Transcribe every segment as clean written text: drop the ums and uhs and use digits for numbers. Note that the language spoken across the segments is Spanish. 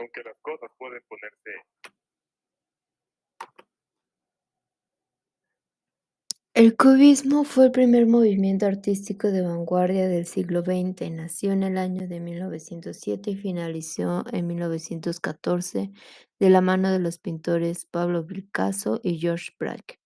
aunque las cosas pueden ponerse. El cubismo fue el primer movimiento artístico de vanguardia del siglo XX. Nació en el año de 1907 y finalizó en 1914 de la mano de los pintores Pablo Picasso y George Braque.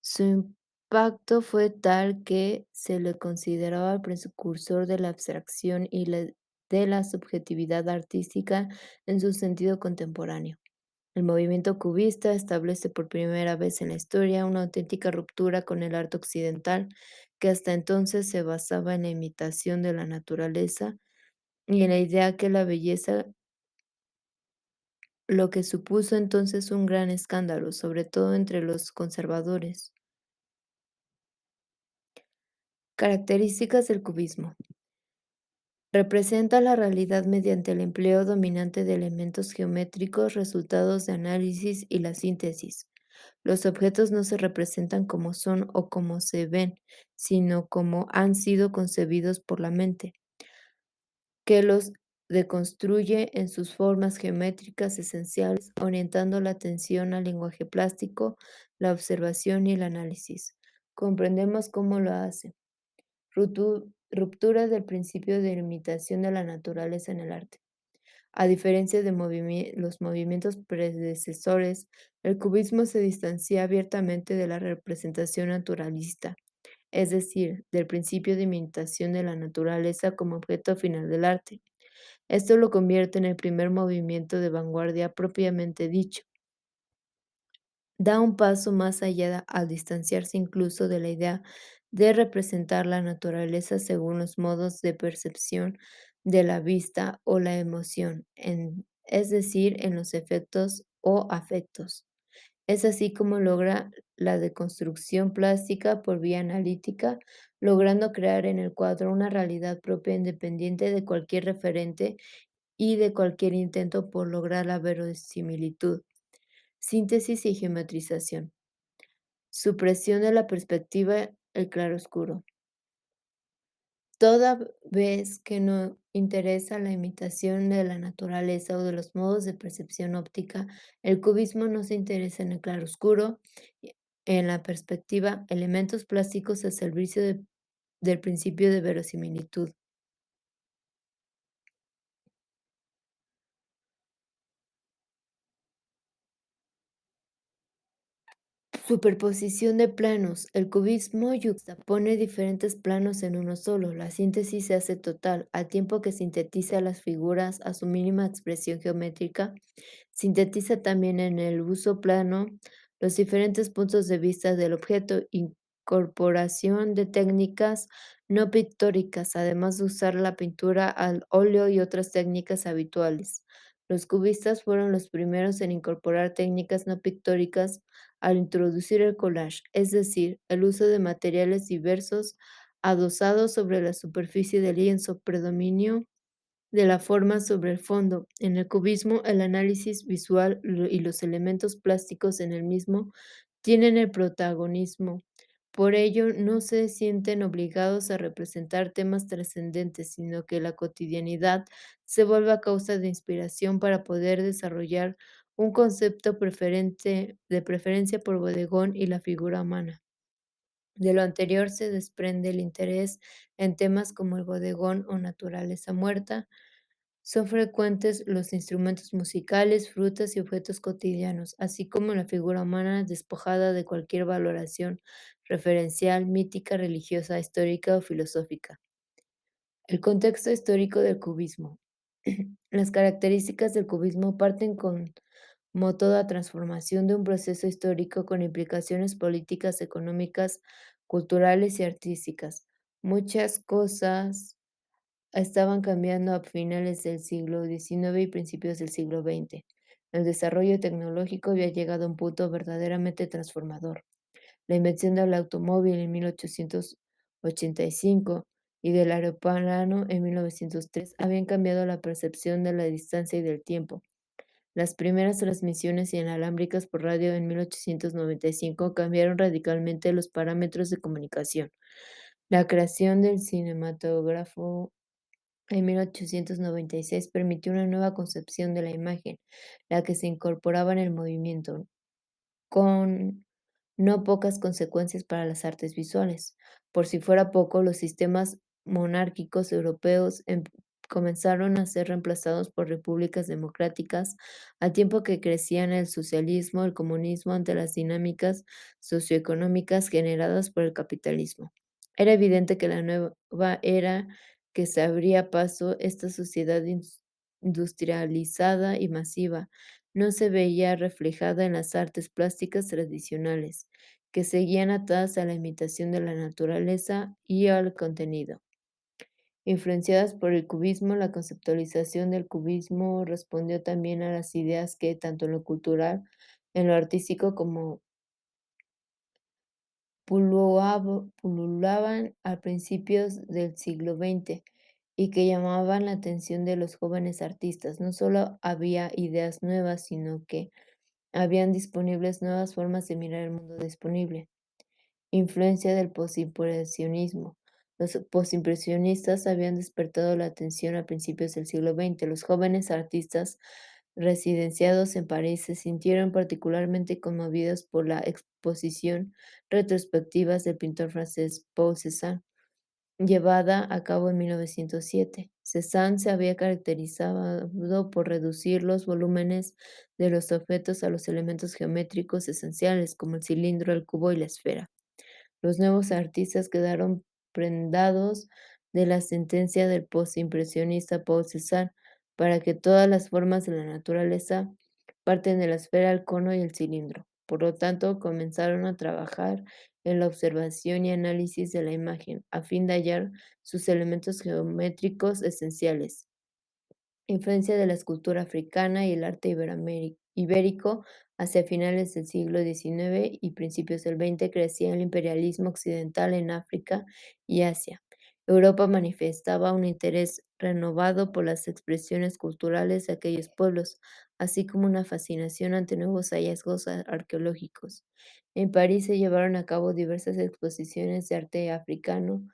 Su impacto fue tal que se le consideraba el precursor de la abstracción y de la subjetividad artística en su sentido contemporáneo. El movimiento cubista establece por primera vez en la historia una auténtica ruptura con el arte occidental, que hasta entonces se basaba en la imitación de la naturaleza y en la idea que la belleza, lo que supuso entonces un gran escándalo, sobre todo entre los conservadores. Características del cubismo. Representa la realidad mediante el empleo dominante de elementos geométricos, resultados de análisis y la síntesis. Los objetos no se representan como son o como se ven, sino como han sido concebidos por la mente, que los deconstruye en sus formas geométricas esenciales, orientando la atención al lenguaje plástico, la observación y el análisis. Comprendemos cómo lo hace. Ruptura del principio de limitación de la naturaleza en el arte. A diferencia de los movimientos predecesores, el cubismo se distancia abiertamente de la representación naturalista, es decir, del principio de imitación de la naturaleza como objeto final del arte. Esto lo convierte en el primer movimiento de vanguardia propiamente dicho. Da un paso más allá al distanciarse incluso de la idea de representar la naturaleza según los modos de percepción de la vista o la emoción, es decir, en los efectos o afectos. Es así como logra la deconstrucción plástica por vía analítica, logrando crear en el cuadro una realidad propia independiente de cualquier referente y de cualquier intento por lograr la verosimilitud. Síntesis y geometrización. Supresión de la perspectiva, el claroscuro. Toda vez que no interesa la imitación de la naturaleza o de los modos de percepción óptica, el cubismo no se interesa en el claroscuro, en la perspectiva, elementos plásticos al servicio del principio de verosimilitud. Superposición de planos. El cubismo yuxtapone diferentes planos en uno solo. La síntesis se hace total, al tiempo que sintetiza las figuras a su mínima expresión geométrica. Sintetiza también en el uso plano los diferentes puntos de vista del objeto, incorporación de técnicas no pictóricas, además de usar la pintura al óleo y otras técnicas habituales. Los cubistas fueron los primeros en incorporar técnicas no pictóricas al introducir el collage, es decir, el uso de materiales diversos adosados sobre la superficie del lienzo, predominio de la forma sobre el fondo. En el cubismo, el análisis visual y los elementos plásticos en el mismo tienen el protagonismo. Por ello, no se sienten obligados a representar temas trascendentes, sino que la cotidianidad se vuelve a causa de inspiración para poder desarrollar un concepto de preferencia por bodegón y la figura humana. De lo anterior se desprende el interés en temas como el bodegón o naturaleza muerta. Son frecuentes los instrumentos musicales, frutas y objetos cotidianos, así como la figura humana despojada de cualquier valoración referencial, mítica, religiosa, histórica o filosófica. El contexto histórico del cubismo. Las características del cubismo parten como toda transformación de un proceso histórico con implicaciones políticas, económicas, culturales y artísticas. Muchas cosas estaban cambiando a finales del siglo XIX y principios del siglo XX. El desarrollo tecnológico había llegado a un punto verdaderamente transformador. La invención del automóvil en 1885 y del aeroplano en 1903 habían cambiado la percepción de la distancia y del tiempo. Las primeras transmisiones inalámbricas por radio en 1895 cambiaron radicalmente los parámetros de comunicación. La creación del cinematógrafo en 1896 permitió una nueva concepción de la imagen, la que se incorporaba en el movimiento, con no pocas consecuencias para las artes visuales. Por si fuera poco, los sistemas monárquicos europeos comenzaron a ser reemplazados por repúblicas democráticas, al tiempo que crecían el socialismo, el comunismo ante las dinámicas socioeconómicas generadas por el capitalismo. Era evidente que la nueva era que se abría paso, esta sociedad industrializada y masiva, no se veía reflejada en las artes plásticas tradicionales, que seguían atadas a la imitación de la naturaleza y al contenido. Influenciadas por el cubismo, la conceptualización del cubismo respondió también a las ideas que, tanto en lo cultural, en lo artístico, como pululaban a principios del siglo XX y que llamaban la atención de los jóvenes artistas. No solo había ideas nuevas, sino que habían disponibles nuevas formas de mirar el mundo disponible. Influencia del posimpresionismo. Los posimpresionistas habían despertado la atención a principios del siglo XX. Los jóvenes artistas residenciados en París se sintieron particularmente conmovidos por la exposición retrospectivas del pintor francés Paul Cézanne, llevada a cabo en 1907. Cézanne se había caracterizado por reducir los volúmenes de los objetos a los elementos geométricos esenciales, como el cilindro, el cubo y la esfera. Los nuevos artistas quedaron prendados de la sentencia del postimpresionista Paul Cézanne para que todas las formas de la naturaleza parten de la esfera, el cono y el cilindro. Por lo tanto, comenzaron a trabajar en la observación y análisis de la imagen, a fin de hallar sus elementos geométricos esenciales. Influencia de la escultura africana y el arte ibérico hacia finales del siglo XIX y principios del XX crecía el imperialismo occidental en África y Asia. Europa manifestaba un interés renovado por las expresiones culturales de aquellos pueblos, así como una fascinación ante nuevos hallazgos arqueológicos. En París se llevaron a cabo diversas exposiciones de arte africano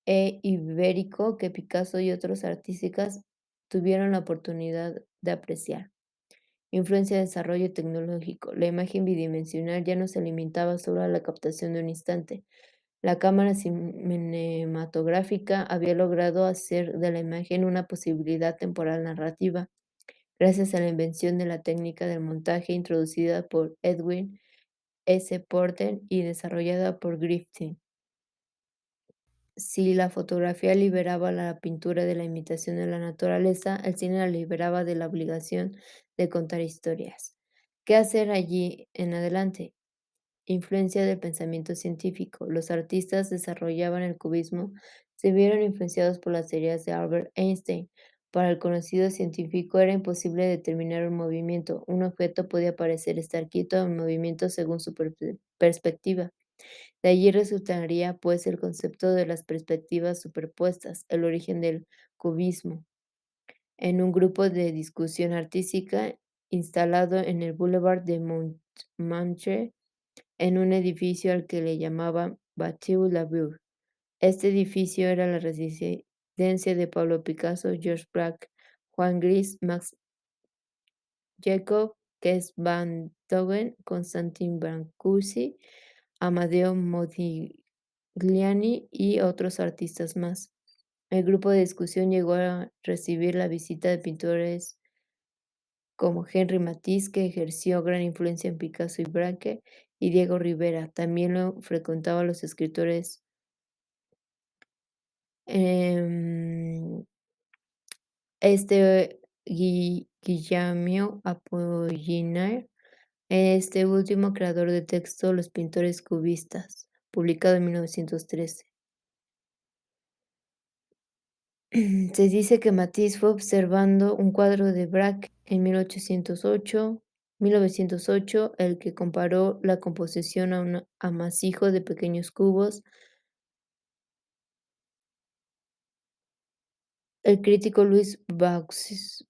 ibérico que Picasso y otros artistas tuvieron la oportunidad de apreciar. Influencia de desarrollo tecnológico. La imagen bidimensional ya no se limitaba solo a la captación de un instante. La cámara cinematográfica había logrado hacer de la imagen una posibilidad temporal narrativa, gracias a la invención de la técnica del montaje introducida por Edwin S. Porter y desarrollada por Griffith. Si la fotografía liberaba la pintura de la imitación de la naturaleza, el cine la liberaba de la obligación de contar historias. ¿Qué hacer allí en adelante? Influencia del pensamiento científico. Los artistas desarrollaban el cubismo, se vieron influenciados por las teorías de Albert Einstein. Para el conocido científico era imposible determinar un movimiento. Un objeto podía parecer estar quieto o en movimiento según su perspectiva. De allí resultaría, pues, el concepto de las perspectivas superpuestas, el origen del cubismo, en un grupo de discusión artística instalado en el Boulevard de Montmartre, en un edificio al que le llamaban Bateu Labour. Este edificio era la residencia de Pablo Picasso, George Braque, Juan Gris, Max Jacob, Kes van Dogen, Constantin Brancusi, Amadeo Modigliani y otros artistas más. El grupo de discusión llegó a recibir la visita de pintores como Henri Matisse, que ejerció gran influencia en Picasso y Braque, y Diego Rivera. También lo frecuentaban los escritores em, Guillermo Apollinaire, este último creador de texto Los pintores cubistas, publicado en 1913. Se dice que Matisse fue observando un cuadro de Braque en 1908, el que comparó la composición a un amasijo de pequeños cubos. El crítico Luis Vauxelles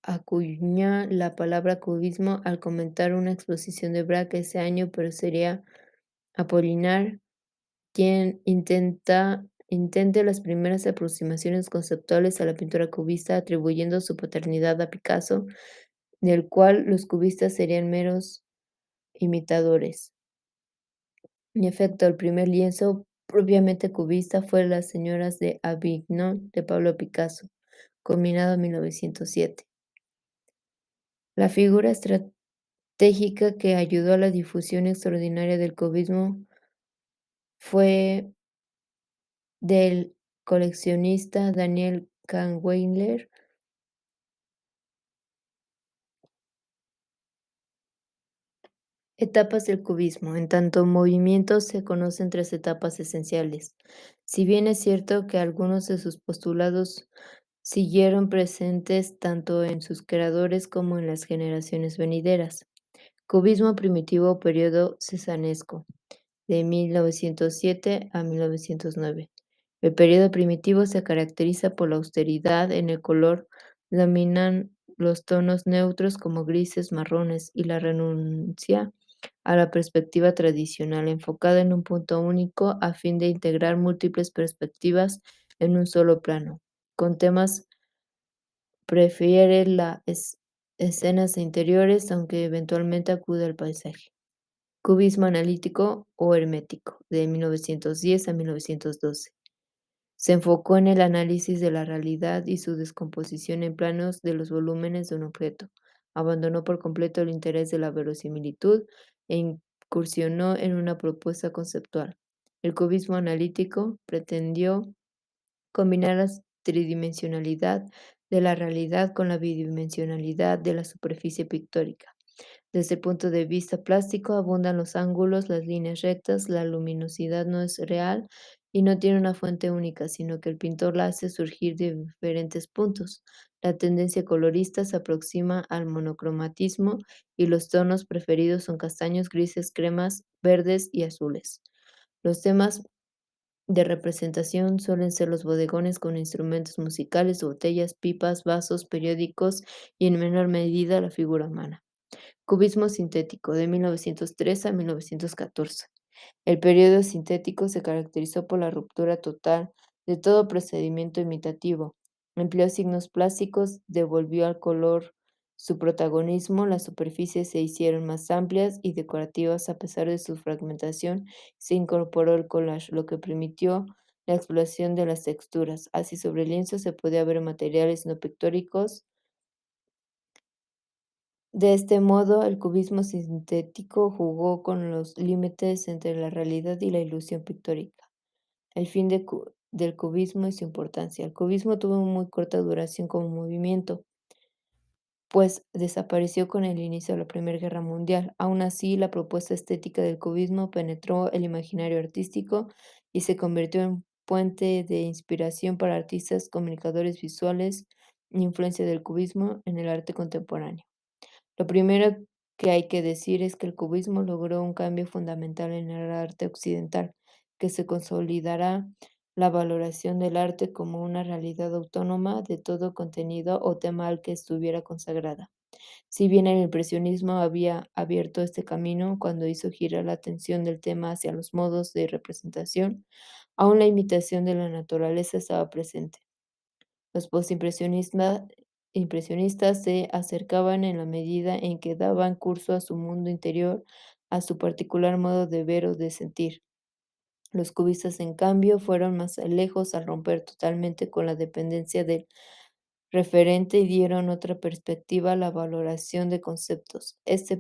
acuñó la palabra cubismo al comentar una exposición de Braque ese año, pero sería Apollinaire quien intente las primeras aproximaciones conceptuales a la pintura cubista, atribuyendo su paternidad a Picasso, del cual los cubistas serían meros imitadores. En efecto, el primer lienzo propiamente cubista fue Las señoras de Avignon de Pablo Picasso, combinado en 1907. La figura estratégica que ayudó a la difusión extraordinaria del cubismo fue del coleccionista Daniel Kahnweiler. Etapas del cubismo. En tanto movimiento se conocen tres etapas esenciales. Si bien es cierto que algunos de sus postulados siguieron presentes tanto en sus creadores como en las generaciones venideras. Cubismo primitivo periodo cesanesco, de 1907 a 1909. El periodo primitivo se caracteriza por la austeridad en el color, dominan los tonos neutros como grises, marrones y la renuncia a la perspectiva tradicional, enfocada en un punto único a fin de integrar múltiples perspectivas en un solo plano. Con temas prefiere las escenas interiores, aunque eventualmente acude al paisaje. Cubismo analítico o hermético, de 1910 a 1912. Se enfocó en el análisis de la realidad y su descomposición en planos de los volúmenes de un objeto. Abandonó por completo el interés de la verosimilitud e incursionó en una propuesta conceptual. El cubismo analítico pretendió combinar la tridimensionalidad de la realidad con la bidimensionalidad de la superficie pictórica. Desde el punto de vista plástico, abundan los ángulos, las líneas rectas, la luminosidad no es real y no tiene una fuente única, sino que el pintor la hace surgir de diferentes puntos. La tendencia colorista se aproxima al monocromatismo y los tonos preferidos son castaños, grises, cremas, verdes y azules. Los temas de representación suelen ser los bodegones con instrumentos musicales, botellas, pipas, vasos, periódicos y en menor medida la figura humana. Cubismo sintético, de 1903 a 1914. El periodo sintético se caracterizó por la ruptura total de todo procedimiento imitativo. Empleó signos plásticos, devolvió al color su protagonismo, las superficies se hicieron más amplias y decorativas a pesar de su fragmentación, se incorporó el collage, lo que permitió la exploración de las texturas. Así sobre el lienzo se podía ver materiales no pictóricos. De este modo, el cubismo sintético jugó con los límites entre la realidad y la ilusión pictórica. El fin del cubismo y su importancia. El cubismo tuvo muy corta duración como movimiento, pues desapareció con el inicio de la Primera Guerra Mundial. Aún así, la propuesta estética del cubismo penetró el imaginario artístico y se convirtió en puente de inspiración para artistas, comunicadores visuales, influencia del cubismo en el arte contemporáneo. Lo primero que hay que decir es que el cubismo logró un cambio fundamental en el arte occidental, que se consolidará la valoración del arte como una realidad autónoma de todo contenido o tema al que estuviera consagrada. Si bien el impresionismo había abierto este camino cuando hizo girar la atención del tema hacia los modos de representación, aún la imitación de la naturaleza estaba presente. Los impresionistas se acercaban en la medida en que daban curso a su mundo interior, a su particular modo de ver o de sentir. Los cubistas, en cambio, fueron más lejos al romper totalmente con la dependencia del referente y dieron otra perspectiva a la valoración de conceptos. Este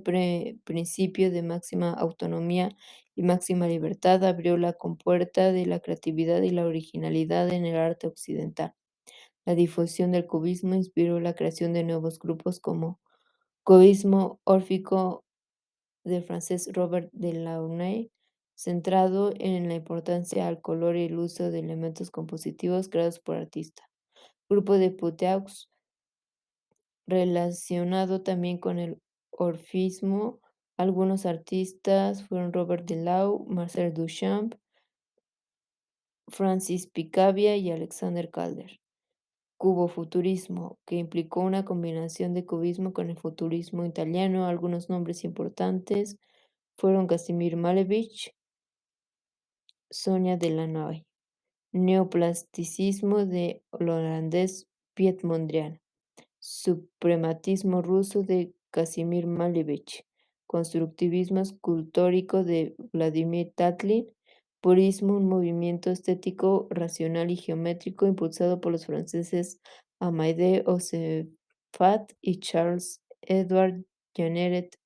principio de máxima autonomía y máxima libertad abrió la compuerta de la creatividad y la originalidad en el arte occidental. La difusión del cubismo inspiró la creación de nuevos grupos como cubismo órfico del francés Robert Delaunay, centrado en la importancia al color y el uso de elementos compositivos creados por artistas. Grupo de Puteaux, relacionado también con el orfismo. Algunos artistas fueron Robert Delau, Marcel Duchamp, Francis Picabia y Alexander Calder. Cubofuturismo, que implicó una combinación de cubismo con el futurismo italiano. Algunos nombres importantes fueron Casimir Malevich, Sonia Delanoy. neoplasticismo de holandés Piet Mondrian, suprematismo ruso de Casimir Malevich, constructivismo escultórico de Vladimir Tatlin, purismo, un movimiento estético racional y geométrico impulsado por los franceses Amédée Oxenfant y Charles Edward Jeanneret